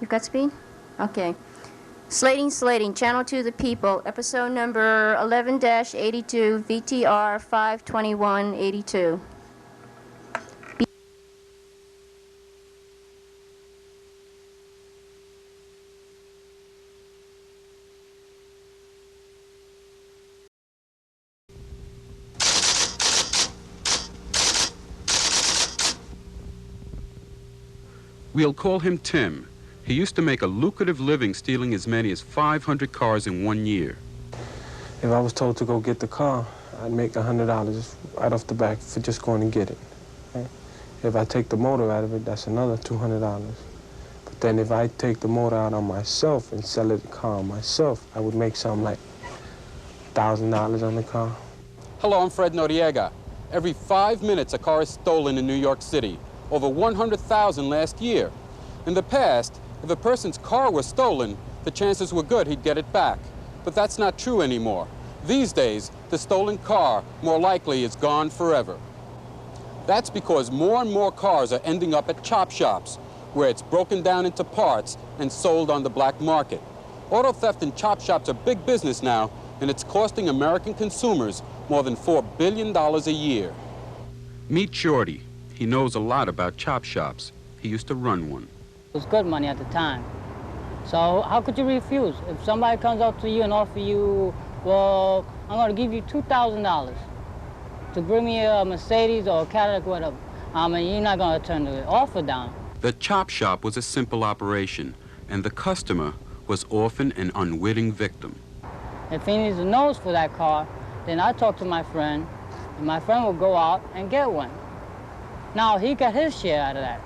You've got speed? Okay. Slating, Channel 2 The People, episode number 11-82, VTR 52182. We'll call him Tim. He used to make a lucrative living stealing as many as 500 cars in 1 year. If I was told to go get the car, I'd make $100 right off the back for just going to get it. Right? If I take the motor out of it, that's another $200. But then if I take the motor out on myself and sell it the car on myself, I would make something like $1,000 on the car. Hello, I'm Fred Noriega. Every 5 minutes, a car is stolen in New York City. Over 100,000 last year. In the past, if a person's car was stolen, the chances were good he'd get it back. But that's not true anymore. These days, the stolen car more likely is gone forever. That's because more and more cars are ending up at chop shops, where it's broken down into parts and sold on the black market. Auto theft and chop shops are big business now, and it's costing American consumers more than $4 billion a year. Meet Shorty. He knows a lot about chop shops. He used to run one. It was good money at the time. So how could you refuse? If somebody comes up to you and offer you, well, I'm going to give you $2,000 to bring me a Mercedes or a Cadillac, whatever, you're not going to turn the offer down. The chop shop was a simple operation, and the customer was often an unwitting victim. If he needs a nose for that car, then I talk to my friend, and my friend will go out and get one. Now, he got his share out of that.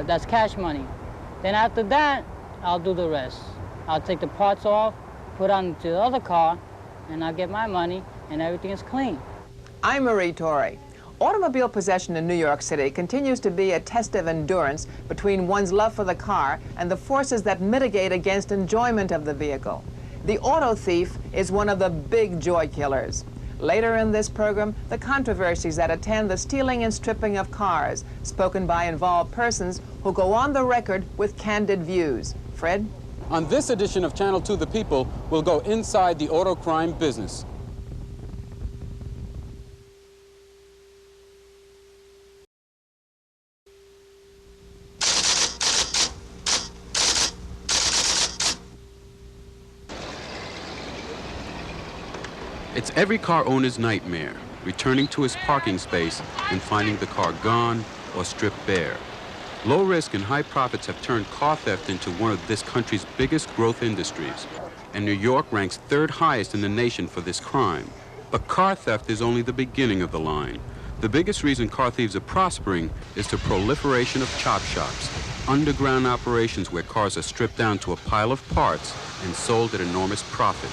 That's cash money. Then after that, I'll do the rest. I'll take the parts off, put on to the other car, and I'll get my money, and everything is clean. I'm Marie Torre. Automobile possession in New York City continues to be a test of endurance between one's love for the car and the forces that mitigate against enjoyment of the vehicle. The auto thief is one of the big joy killers. Later in this program, the controversies that attend the stealing and stripping of cars, spoken by involved persons who go on the record with candid views. Fred? On this edition of Channel 2 The People, we'll go inside the auto crime business. It's every car owner's nightmare, returning to his parking space and finding the car gone or stripped bare. Low risk and high profits have turned car theft into one of this country's biggest growth industries, and New York ranks third highest in the nation for this crime. But car theft is only the beginning of the line. The biggest reason car thieves are prospering is the proliferation of chop shops, underground operations where cars are stripped down to a pile of parts and sold at enormous profit.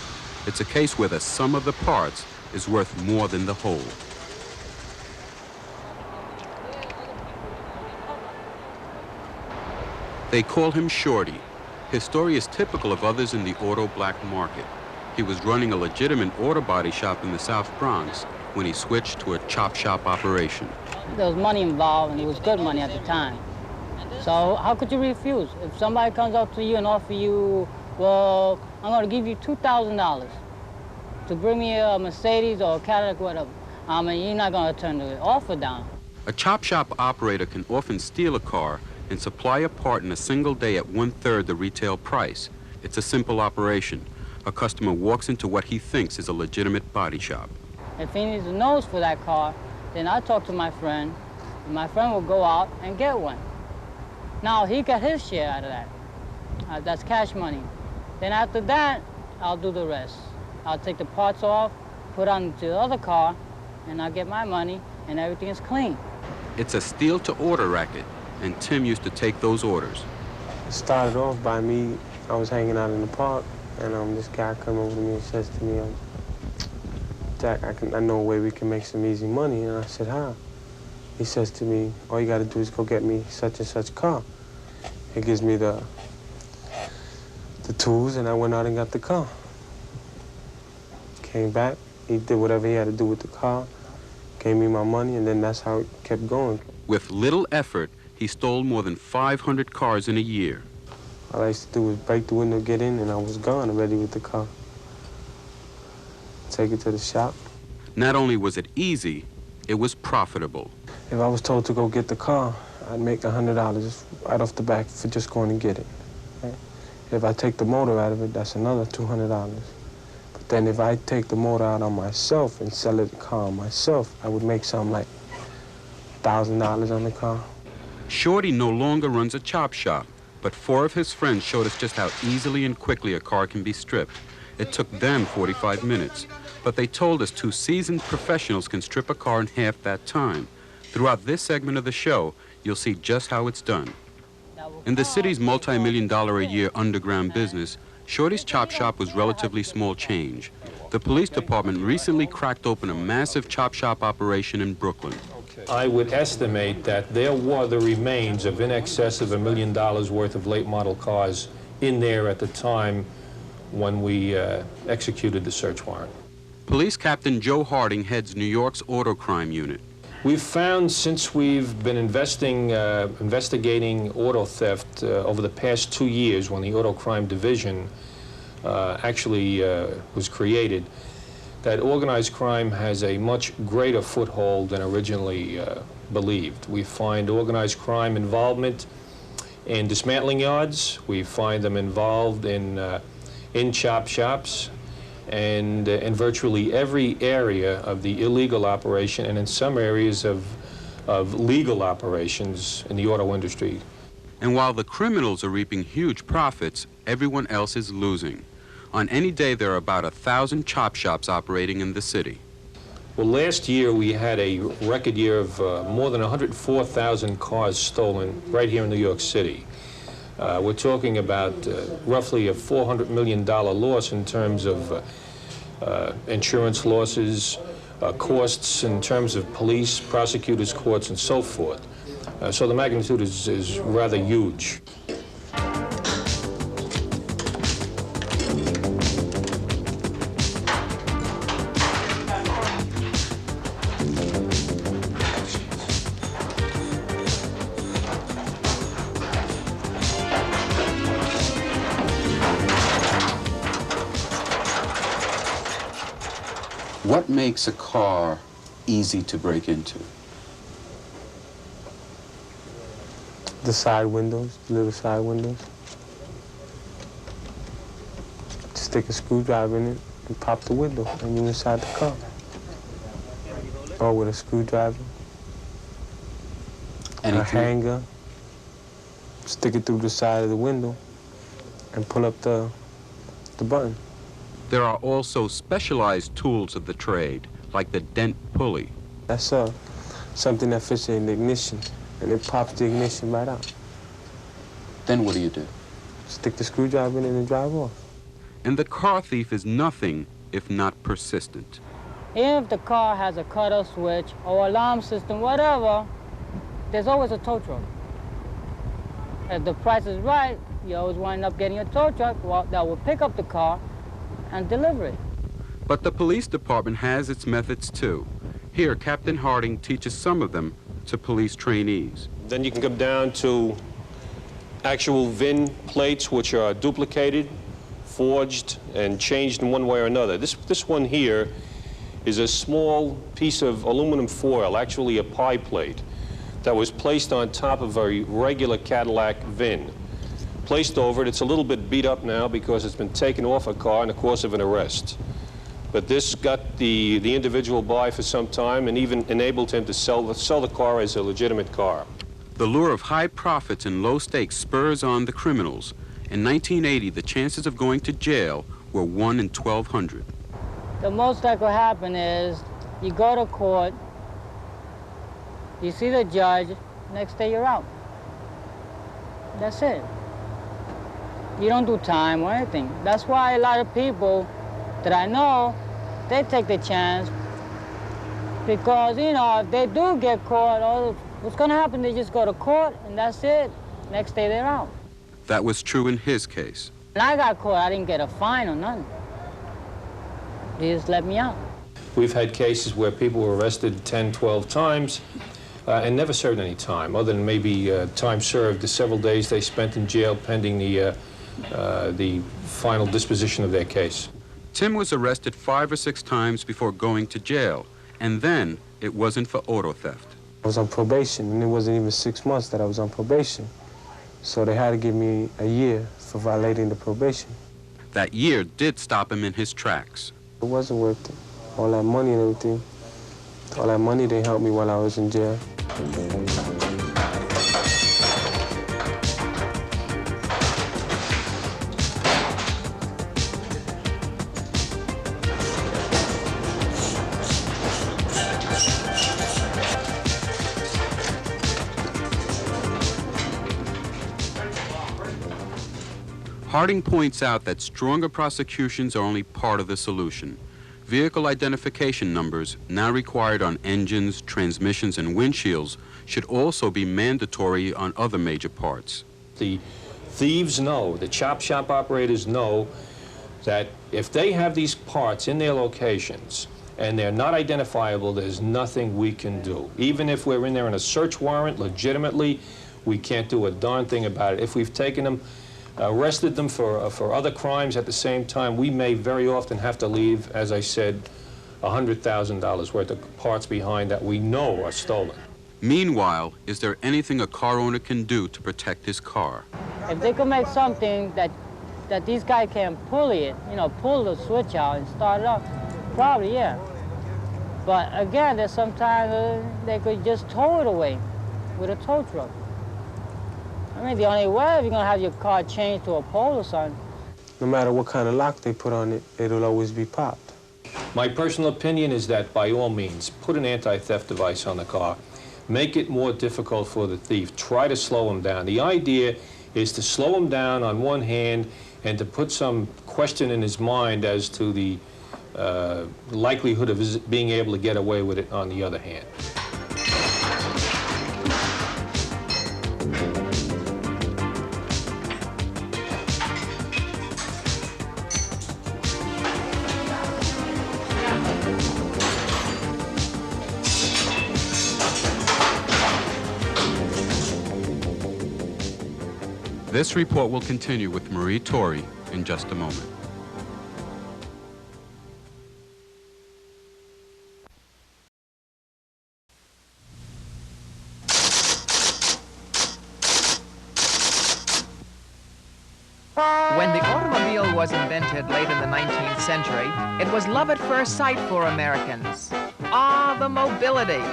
It's a case where the sum of the parts is worth more than the whole. They call him Shorty. His story is typical of others in the auto black market. He was running a legitimate auto body shop in the South Bronx when he switched to a chop shop operation. There was money involved, and it was good money at the time. So how could you refuse? If somebody comes up to you and offer you, well, I'm going to give you $2,000 to bring me a Mercedes or a Cadillac, whatever, you're not going to turn the offer down. A chop shop operator can often steal a car and supply a part in a single day at 1/3 the retail price. It's a simple operation. A customer walks into what he thinks is a legitimate body shop. If he needs a nose for that car, then I talk to my friend, and my friend will go out and get one. Now, he got his share out of that. That's cash money. Then after that, I'll do the rest. I'll take the parts off, put on to the other car, and I'll get my money, and everything is clean. It's a steal-to-order racket, and Tim used to take those orders. It started off by me, I was hanging out in the park, and this guy come over to me and says to me, Jack, I know a way we can make some easy money. And I said, how? He says to me, all you got to do is go get me such and such car. He gives me the tools, and I went out and got the car. Came back, he did whatever he had to do with the car, gave me my money, and then that's how it kept going. With little effort, he stole more than 500 cars in a year. All I used to do was break the window, get in, and I was gone already with the car. Take it to the shop. Not only was it easy, it was profitable. If I was told to go get the car, I'd make $100 right off the back for just going to get it. Right? If I take the motor out of it, that's another $200. But then if I take the motor out on myself and sell it the car on myself, I would make something like $1,000 on the car. Shorty no longer runs a chop shop, but 4 of his friends showed us just how easily and quickly a car can be stripped. It took them 45 minutes, but they told us 2 seasoned professionals can strip a car in half that time. Throughout this segment of the show, you'll see just how it's done. In the city's multi-million-dollar-a-year underground business, Shorty's chop shop was relatively small change. The police department recently cracked open a massive chop shop operation in Brooklyn. I would estimate that there were the remains of in excess of $1 million worth of late model cars in there at the time when we executed the search warrant. Police Captain Joe Harding heads New York's auto crime unit. We've found, since we've been investigating auto theft over the past 2 years, when the Auto Crime Division actually was created, that organized crime has a much greater foothold than originally believed. We find organized crime involvement in dismantling yards. We find them involved in chop shops, and in virtually every area of the illegal operation, and in some areas of legal operations in the auto industry. And while the criminals are reaping huge profits, everyone else is losing. On any day, there are about 1,000 chop shops operating in the city. Well, last year we had a record year of more than 104,000 cars stolen right here in New York City. We're talking about roughly a $400 million loss in terms of insurance losses, costs in terms of police, prosecutors, courts, and so forth. So the magnitude is rather huge. What makes a car easy to break into? The side windows, the little side windows. Stick a screwdriver in it and pop the window, and you're inside the car. Or with a screwdriver, a hanger, stick it through the side of the window, and pull up the button. There are also specialized tools of the trade, like the dent pulley. That's something that fits in the ignition, and it pops the ignition right out. Then what do you do? Stick the screwdriver in it and drive off. And the car thief is nothing if not persistent. Even if the car has a cutter switch or alarm system, whatever, there's always a tow truck. If the price is right, you always wind up getting a tow truck that will pick up the car and deliver it. But the police department has its methods too. Here, Captain Harding teaches some of them to police trainees. Then you can come down to actual VIN plates, which are duplicated, forged, and changed in one way or another. This one here is a small piece of aluminum foil, actually a pie plate, that was placed on top of a regular Cadillac VIN. Placed over it. It's a little bit beat up now because it's been taken off a car in the course of an arrest. But this got the individual by for some time and even enabled him to sell the car as a legitimate car. The lure of high profits and low stakes spurs on the criminals. In 1980, the chances of going to jail were 1 in 1,200. The most that could happen is you go to court, you see the judge, next day you're out. That's it. You don't do time or anything. That's why a lot of people that I know, they take the chance because, you know, if they do get caught, what's going to happen? They just go to court and that's it. Next day they're out. That was true in his case. When I got caught, I didn't get a fine or nothing. They just let me out. We've had cases where people were arrested 10, 12 times, and never served any time, other than maybe time served the several days they spent in jail pending the final disposition of their case. Tim was arrested 5 or 6 times before going to jail, and then it wasn't for auto theft. I was on probation, and it wasn't even 6 months that I was on probation. So they had to give me a year for violating the probation. That year did stop him in his tracks. It wasn't worth it. All that money and everything. All that money they helped me while I was in jail. Harding points out that stronger prosecutions are only part of the solution. Vehicle identification numbers, now required on engines, transmissions, and windshields, should also be mandatory on other major parts. The thieves know, the chop shop operators know, that if they have these parts in their locations and they're not identifiable, there's nothing we can do. Even if we're in there on a search warrant legitimately, we can't do a darn thing about it. If we've taken them, arrested them for other crimes at the same time, we may very often have to leave, as I said, $100,000 worth of parts behind that we know are stolen. Meanwhile, is there anything a car owner can do to protect his car? If they could make something that these guys can pull it, you know, pull the switch out and start it up, probably, yeah. But again, there's sometimes they could just tow it away with a tow truck. I mean, the only way if you're gonna have your car changed to a pole or something. No matter what kind of lock they put on it, it'll always be popped. My personal opinion is that by all means, put an anti-theft device on the car. Make it more difficult for the thief. Try to slow him down. The idea is to slow him down on one hand and to put some question in his mind as to the likelihood of his being able to get away with it on the other hand. This report will continue with Marie Torre in just a moment. When the automobile was invented late in the 19th century, it was love at first sight for Americans. Ah, the mobility,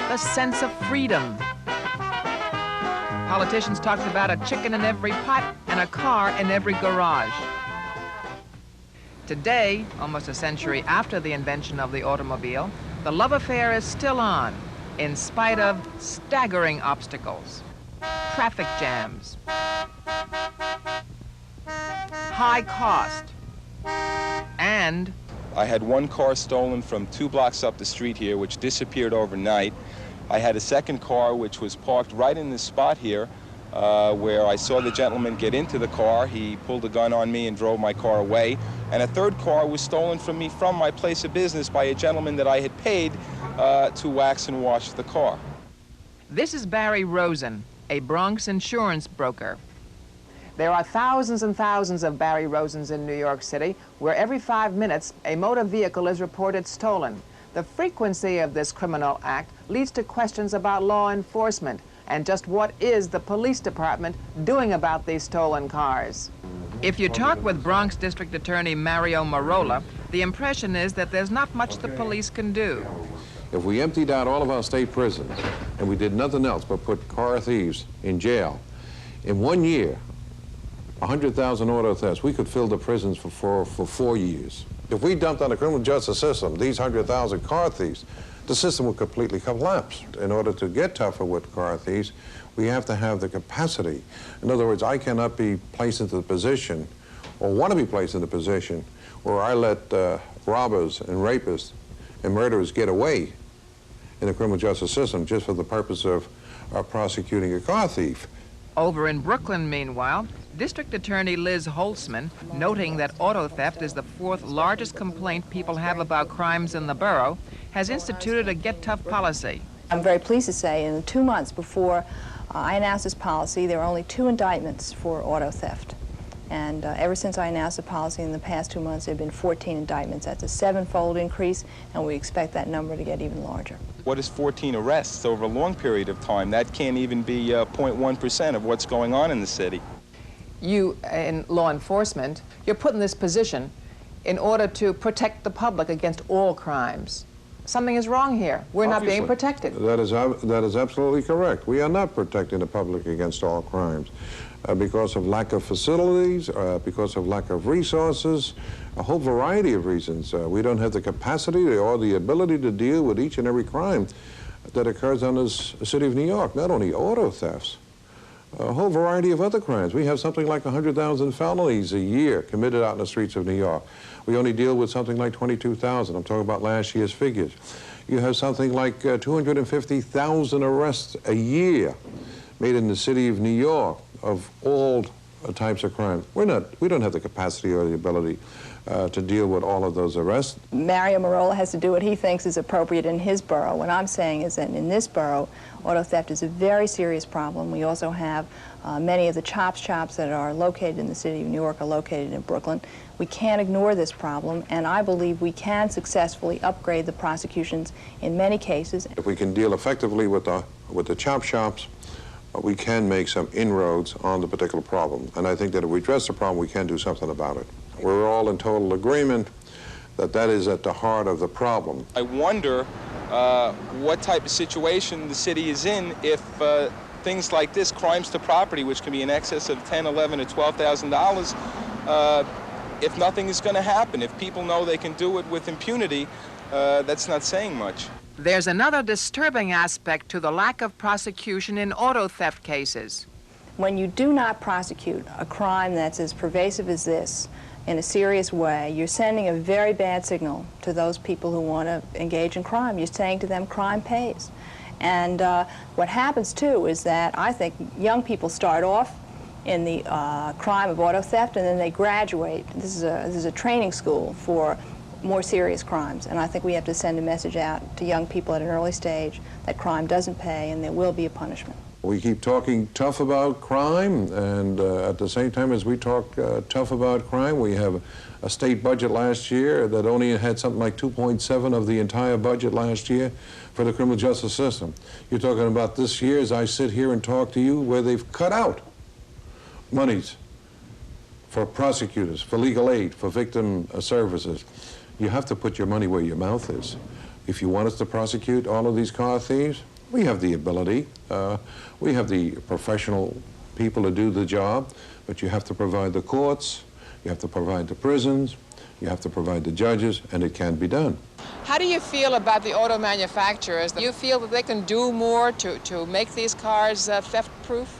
the sense of freedom. Politicians talked about a chicken in every pot and a car in every garage. Today, almost a century after the invention of the automobile, the love affair is still on, in spite of staggering obstacles, traffic jams, high cost, and I had one car stolen from 2 blocks up the street here, which disappeared overnight. I had a second car which was parked right in this spot here where I saw the gentleman get into the car. He pulled a gun on me and drove my car away. And a third car was stolen from me from my place of business by a gentleman that I had paid to wax and wash the car. this is Barry Rosen, a Bronx insurance broker. There are thousands and thousands of Barry Rosens in New York City, where every 5 minutes a motor vehicle is reported stolen. The frequency of this criminal act leads to questions about law enforcement and just what is the police department doing about these stolen cars. If you talk with Bronx District Attorney Mario Marola, the impression is that there's not much the police can do. If we emptied out all of our state prisons and we did nothing else but put car thieves in jail, in 1 year, 100,000 auto thefts, we could fill the prisons for 4 years. If we dumped on the criminal justice system these 100,000 car thieves, the system would completely collapse. In order to get tougher with car thieves, we have to have the capacity. In other words, I cannot be placed into the position, or want to be placed in the position, where I let robbers and rapists and murderers get away in the criminal justice system just for the purpose of prosecuting a car thief. Over in Brooklyn, meanwhile, District Attorney Liz Holtzman, noting that auto theft is the 4th largest complaint people have about crimes in the borough, has instituted a get tough policy. I'm very pleased to say in the 2 months before I announced this policy, there were only 2 indictments for auto theft. And ever since I announced the policy in the past 2 months, there have been 14 indictments. That's a 7-fold increase, and we expect that number to get even larger. What is 14 arrests over a long period of time? That can't even be 0.1% of what's going on in the city. You, in law enforcement, you're put in this position in order to protect the public against all crimes. Something is wrong here. We're not being protected. That is absolutely correct. We are not protecting the public against all crimes because of lack of facilities, because of lack of resources, a whole variety of reasons. We don't have the capacity or the ability to deal with each and every crime that occurs in the city of New York, not only auto thefts, a whole variety of other crimes. We have something like 100,000 felonies a year committed out in the streets of New York. We only deal with something like 22,000. I'm talking about last year's figures. You have something like 250,000 arrests a year made in the city of New York of all types of crime. We don't have the capacity or the ability to deal with all of those arrests. Mario Marola has to do what he thinks is appropriate in his borough. What I'm saying is that in this borough, auto theft is a very serious problem. We also have many of the chop shops that are located in the city of New York are located in Brooklyn. We can't ignore this problem, and I believe we can successfully upgrade the prosecutions in many cases. If we can deal effectively with the chop shops, we can make some inroads on the particular problem. And I think that if we address the problem, we can do something about it. We're all in total agreement that that is at the heart of the problem. I wonder what type of situation the city is in if things like this, crimes to property, which can be in excess of $10,000, $11,000, or $12,000, if nothing is going to happen. If people know they can do it with impunity, that's not saying much. There's another disturbing aspect to the lack of prosecution in auto theft cases. When you do not prosecute a crime that's as pervasive as this in a serious way, you're sending a very bad signal to those people who want to engage in crime. You're saying to them, crime pays. And what happens, too, is that I think young people start off in the crime of auto theft, and then they graduate. This is a training school for more serious crimes, and I think we have to send a message out to young people at an early stage that crime doesn't pay and there will be a punishment. We keep talking tough about crime, and at the same time as we talk tough about crime, we have a state budget last year that only had something like 2.7 of the entire budget last year for the criminal justice system. You're talking about this year, as I sit here and talk to you, where they've cut out monies for prosecutors, for legal aid, for victim services. You have to put your money where your mouth is. If you want us to prosecute all of these car thieves, we have the ability. We have the professional people to do the job, but you have to provide the courts, you have to provide the prisons, you have to provide the judges, and it can be done. How do you feel about the auto manufacturers? Do you feel that they can do more to make these cars theft-proof?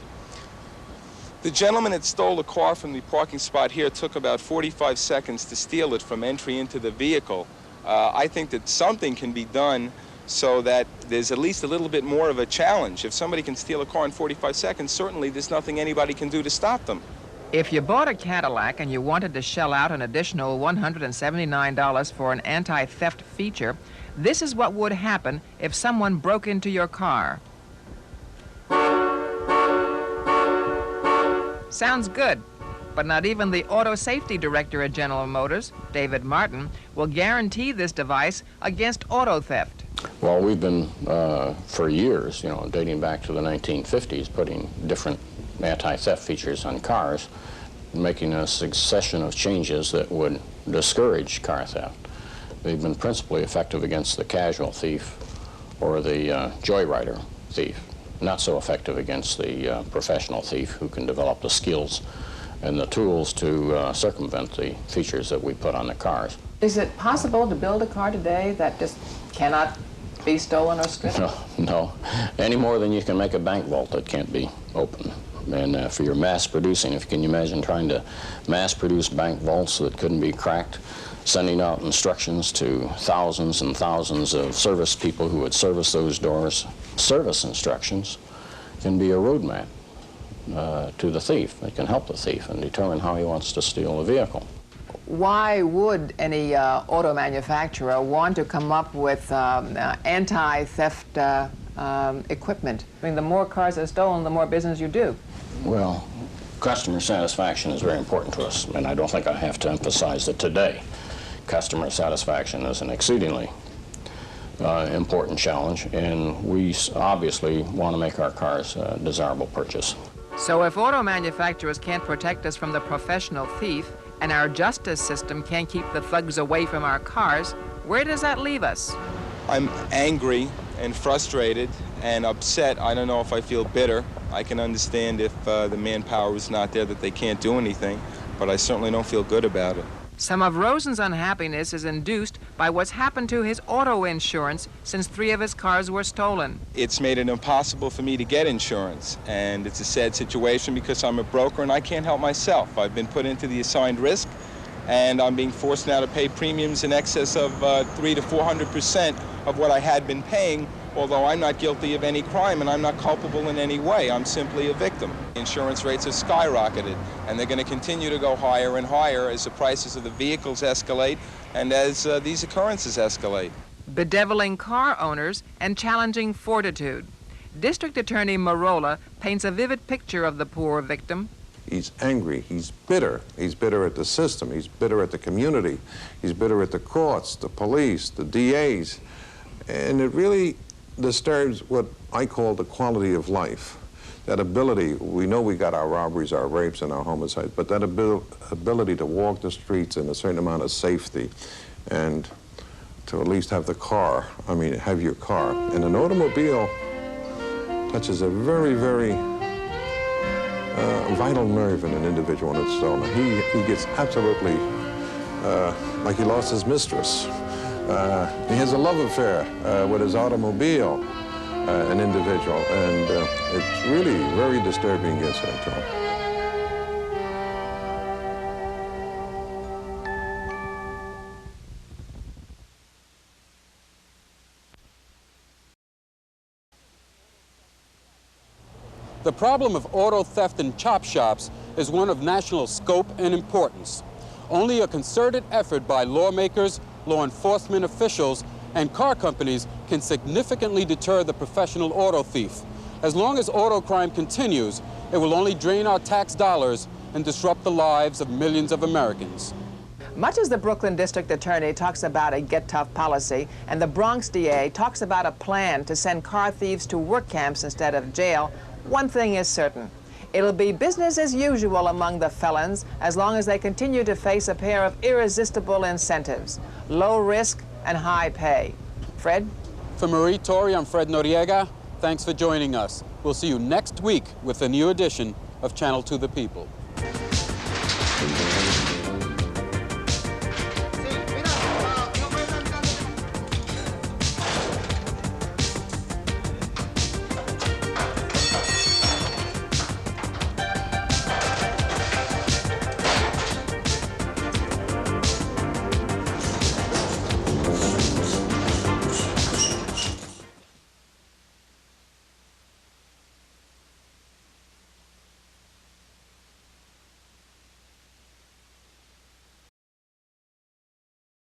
The gentleman that stole the car from the parking spot here took about 45 seconds to steal it from entry into the vehicle. I think that something can be done so that there's at least a little bit more of a challenge. If somebody can steal a car in 45 seconds, certainly there's nothing anybody can do to stop them. If you bought a Cadillac and you wanted to shell out an additional $179 for an anti-theft feature, this is what would happen if someone broke into your car. Sounds good, but not even the auto safety director at General Motors, David Martin, will guarantee this device against auto theft. Well, we've been, for years, dating back to the 1950s, putting different anti-theft features on cars, making a succession of changes that would discourage car theft. They've been principally effective against the casual thief or the joyrider thief. Not so effective against the professional thief who can develop the skills and the tools to circumvent the features that we put on the cars. Is it possible to build a car today that just cannot be stolen or stripped? No. Any more than you can make a bank vault that can't be opened. And for your mass producing, if you can imagine trying to mass produce bank vaults that couldn't be cracked, sending out instructions to thousands and thousands of service people who would service those doors. Service instructions can be a roadmap to the thief. It can help the thief and determine how he wants to steal a vehicle. Why would any auto manufacturer want to come up with anti-theft equipment. I mean, the more cars are stolen, the more business you do. Well, customer satisfaction is very important to us, and I don't think I have to emphasize that today. Customer satisfaction is an exceedingly important challenge, and we obviously want to make our cars a desirable purchase. So if auto manufacturers can't protect us from the professional thief, and our justice system can't keep the thugs away from our cars, where does that leave us? I'm angry and frustrated and upset. I don't know if I feel bitter. I can understand if the manpower is not there that they can't do anything, but I certainly don't feel good about it. Some of Rosen's unhappiness is induced by what's happened to his auto insurance since 3 of his cars were stolen. It's made it impossible for me to get insurance, and it's a sad situation because I'm a broker and I can't help myself. I've been put into the assigned risk, and I'm being forced now to pay premiums in excess of 300% to 400% of what I had been paying, although I'm not guilty of any crime and I'm not culpable in any way. I'm simply a victim. Insurance rates have skyrocketed, and they're going to continue to go higher and higher as the prices of the vehicles escalate and as these occurrences escalate. Bedeviling car owners and challenging fortitude. District Attorney Marola paints a vivid picture of the poor victim. He's angry, he's bitter. He's bitter at the system, he's bitter at the community, he's bitter at the courts, the police, the DAs. And it really disturbs what I call the quality of life. That ability, we know we got our robberies, our rapes, and our homicides, but that ability to walk the streets in a certain amount of safety and to at least have the car, have your car. And an automobile touches a very, very vital nerve in an individual when it's stolen. He gets absolutely like he lost his mistress. He has a love affair with his automobile, an individual, and it's really a very disturbing incident to him. The problem of auto theft in chop shops is one of national scope and importance. Only a concerted effort by lawmakers, law enforcement officials, and car companies can significantly deter the professional auto thief. As long as auto crime continues, it will only drain our tax dollars and disrupt the lives of millions of Americans. Much as the Brooklyn District Attorney talks about a get-tough policy, and the Bronx DA talks about a plan to send car thieves to work camps instead of jail, one thing is certain. It'll be business as usual among the felons as long as they continue to face a pair of irresistible incentives: low risk and high pay. Fred? For Marie Torre, I'm Fred Noriega. Thanks for joining us. We'll see you next week with a new edition of Channel to the People.